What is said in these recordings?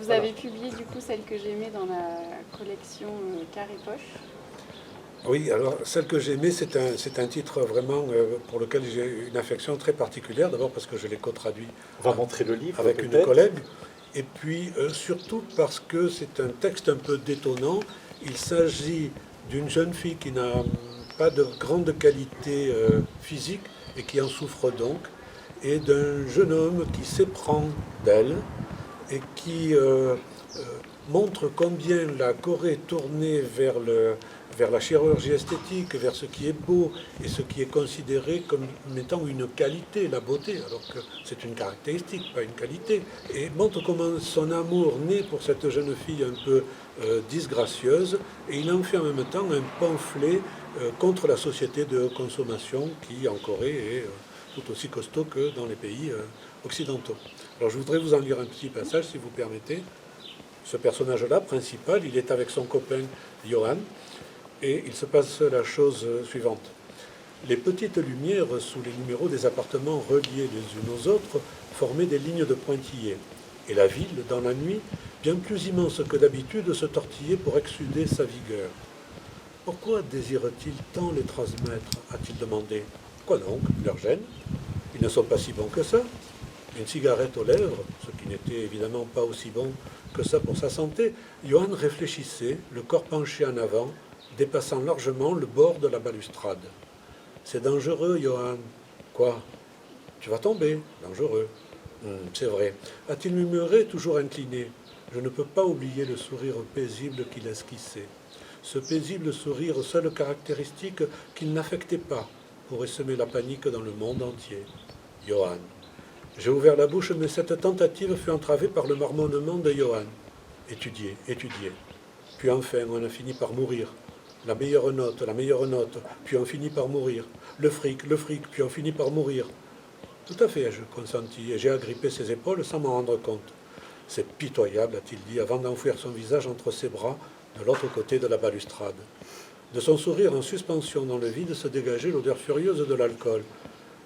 Vous avez publié du coup celle que j'aimais dans la collection Carré Poche. Oui, alors celle que j'aimais, c'est un titre vraiment pour lequel j'ai une affection très particulière. D'abord parce que je l'ai co-traduit On va montrer le livre avec une peut-être. collègue. Et puis surtout parce que c'est un texte un peu détonnant. Il s'agit d'une jeune fille qui n'a pas de grande qualité physique et qui en souffre donc, et d'un jeune homme qui s'éprend d'elle et qui montre combien la Corée est tournée vers la chirurgie esthétique, vers ce qui est beau et ce qui est considéré comme étant une qualité, la beauté, alors que c'est une caractéristique, pas une qualité, et montre comment son amour naît pour cette jeune fille un peu disgracieuse, et il en fait en même temps un pamphlet contre la société de consommation qui, en Corée, est tout aussi costaud que dans les pays occidentaux. Alors je voudrais vous en lire un petit passage, si vous permettez. Ce personnage-là, principal, il est avec son copain Johan, et il se passe la chose suivante. Les petites lumières sous les numéros des appartements reliés les unes aux autres formaient des lignes de pointillés, et la ville, dans la nuit, bien plus immense que d'habitude, se tortillait pour exsuder sa vigueur. « Pourquoi désire-t-il tant les transmettre ?» a-t-il demandé. « Quoi donc, leur gêne? Ils ne sont pas si bons que ça. » Une cigarette aux lèvres, ce qui n'était évidemment pas aussi bon que ça pour sa santé, Johan réfléchissait, le corps penché en avant, dépassant largement le bord de la balustrade. « C'est dangereux, Johan. »« Quoi? Tu vas tomber. Dangereux. C'est vrai. » A-t-il murmuré, toujours incliné. Je ne peux pas oublier le sourire paisible qu'il esquissait. Ce paisible sourire, seule caractéristique qu'il n'affectait pas, pourrait semer la panique dans le monde entier. Johan. J'ai ouvert la bouche, mais cette tentative fut entravée par le marmonnement de Johan. Étudier, étudier. Puis enfin, on a fini par mourir. La meilleure note, puis on finit par mourir. Le fric, puis on finit par mourir. Tout à fait, je consentis, et j'ai agrippé ses épaules sans m'en rendre compte. C'est pitoyable, a-t-il dit, avant d'enfouir son visage entre ses bras, de l'autre côté de la balustrade. De son sourire en suspension dans le vide se dégageait l'odeur furieuse de l'alcool.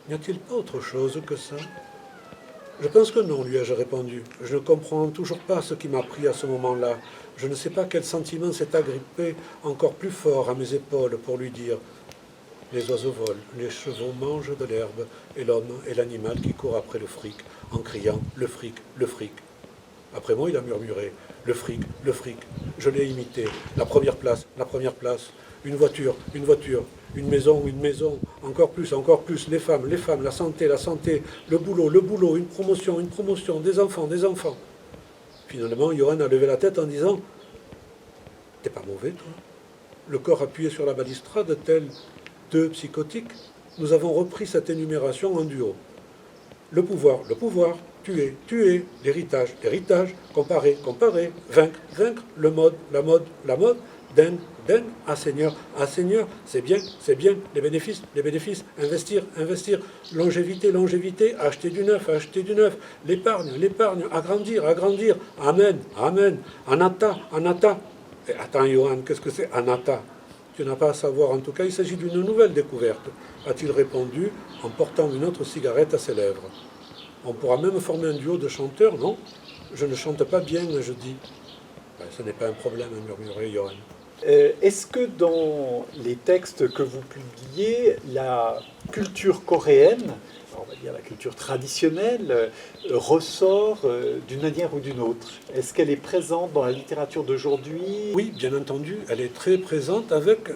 N'y a-t-il pas autre chose que ça ? Je pense que non, lui ai-je répondu. Je ne comprends toujours pas ce qui m'a pris à ce moment-là. Je ne sais pas quel sentiment s'est agrippé encore plus fort à mes épaules pour lui dire « Les oiseaux volent, les chevaux mangent de l'herbe, et l'homme est l'animal qui court après le fric, en criant « Le fric, le fric ». Après moi, il a murmuré « Le fric, le fric ». Je l'ai imité. La première place, une voiture, une maison, encore plus, les femmes, la santé, le boulot, une promotion, des enfants. Finalement, Johan a levé la tête en disant « T'es pas mauvais, toi ?» Le corps appuyé sur la balustrade, tel deux psychotiques, nous avons repris cette énumération en duo. Le pouvoir, tuer, l'héritage, comparer, vaincre, le mode, la mode, dingue, ah Seigneur, c'est bien, les bénéfices, investir, longévité, acheter du neuf, l'épargne, agrandir, amen, anatta. Et attends, Johan, qu'est-ce que c'est anatta? Tu n'as pas à savoir, en tout cas, il s'agit d'une nouvelle découverte, a-t-il répondu en portant une autre cigarette à ses lèvres. On pourra même former un duo de chanteurs, non? Je ne chante pas bien, je dis. Ben, ce n'est pas un problème, murmurait Johan. Est-ce que dans les textes que vous publiez, la culture coréenne, on va dire la culture traditionnelle, ressort d'une manière ou d'une autre? Est-ce qu'elle est présente dans la littérature d'aujourd'hui? Oui, bien entendu, elle est très présente avec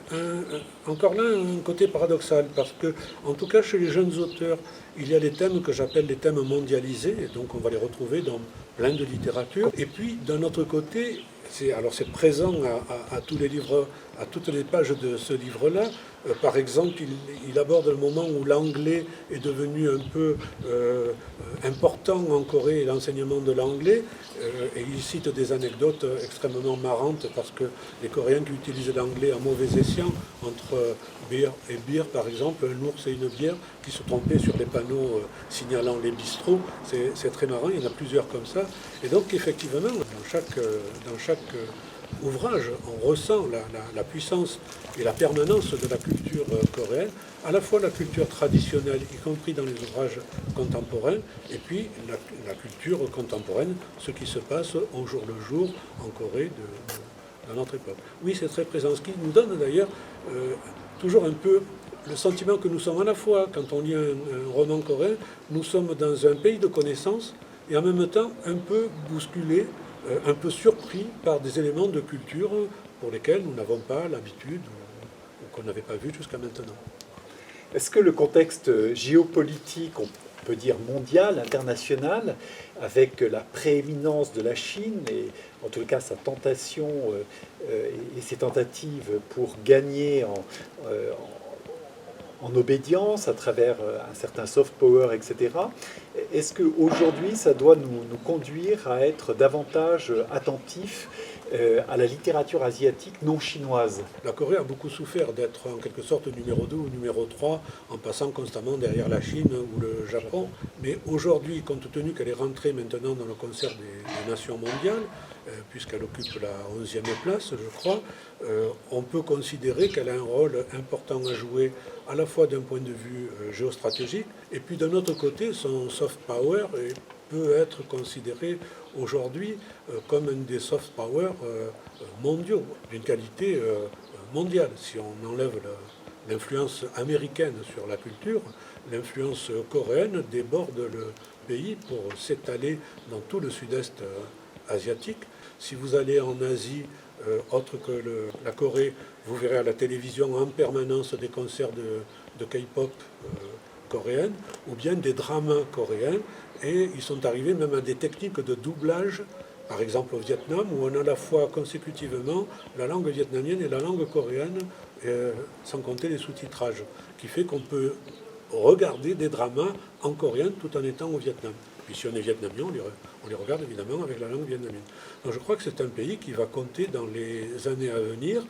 encore là un côté paradoxal, parce que, en tout cas chez les jeunes auteurs, il y a les thèmes que j'appelle les thèmes mondialisés, et donc on va les retrouver dans plein de littérature. Et puis, d'un autre côté, c'est présent à tous les livres, à toutes les pages de ce livre-là. Par exemple, il aborde le moment où l'anglais est devenu un peu important en Corée, l'enseignement de l'anglais, et il cite des anecdotes extrêmement marrantes parce que les Coréens qui utilisent l'anglais en mauvais escient, entre bière et bière par exemple, un ours et une bière, qui se trompaient sur les panneaux signalant les bistrots, c'est très marrant, il y en a plusieurs comme ça. Et donc effectivement, dans chaque ouvrage, on ressent la puissance et la permanence de la culture coréenne, à la fois la culture traditionnelle, y compris dans les ouvrages contemporains, et puis la culture contemporaine, ce qui se passe au jour le jour en Corée dans notre époque. Oui, c'est très présent, ce qui nous donne d'ailleurs toujours un peu le sentiment que nous sommes à la fois, quand on lit un roman coréen, nous sommes dans un pays de connaissances et en même temps un peu bousculés, un peu surpris par des éléments de culture pour lesquels nous n'avons pas l'habitude ou qu'on n'avait pas vu jusqu'à maintenant. Est-ce que le contexte géopolitique, on peut dire mondial, international, avec la prééminence de la Chine et en tout cas sa tentation et ses tentatives pour gagner en obédience à travers un certain soft power, etc. Est-ce qu'aujourd'hui, ça doit nous conduire à être davantage attentifs à la littérature asiatique non chinoise? La Corée a beaucoup souffert d'être en quelque sorte numéro 2 ou numéro 3 en passant constamment derrière la Chine ou le Japon. Mais aujourd'hui, compte tenu qu'elle est rentrée maintenant dans le concert des nations mondiales, puisqu'elle occupe la 11e place, je crois, on peut considérer qu'elle a un rôle important à jouer à la fois d'un point de vue géostratégique et puis d'un autre côté, son soft power peut être considéré aujourd'hui comme un des soft power mondiaux, d'une qualité mondiale. Si on enlève l'influence américaine sur la culture, l'influence coréenne déborde le pays pour s'étaler dans tout le sud-est asiatique. Si vous allez en Asie, autre que la Corée, vous verrez à la télévision en permanence des concerts de K-pop coréenne ou bien des dramas coréens, et ils sont arrivés même à des techniques de doublage, par exemple au Vietnam, où on a à la fois consécutivement la langue vietnamienne et la langue coréenne, sans compter les sous-titrages, qui fait qu'on peut regarder des dramas en coréen tout en étant au Vietnam. Puis si on est vietnamien, on les regarde évidemment avec la langue vietnamienne. Donc je crois que c'est un pays qui va compter dans les années à venir.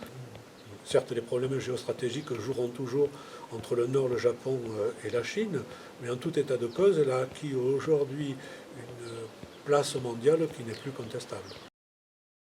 Certes, les problèmes géostratégiques joueront toujours entre le Nord, le Japon et la Chine, mais en tout état de cause, elle a acquis aujourd'hui une place mondiale qui n'est plus contestable.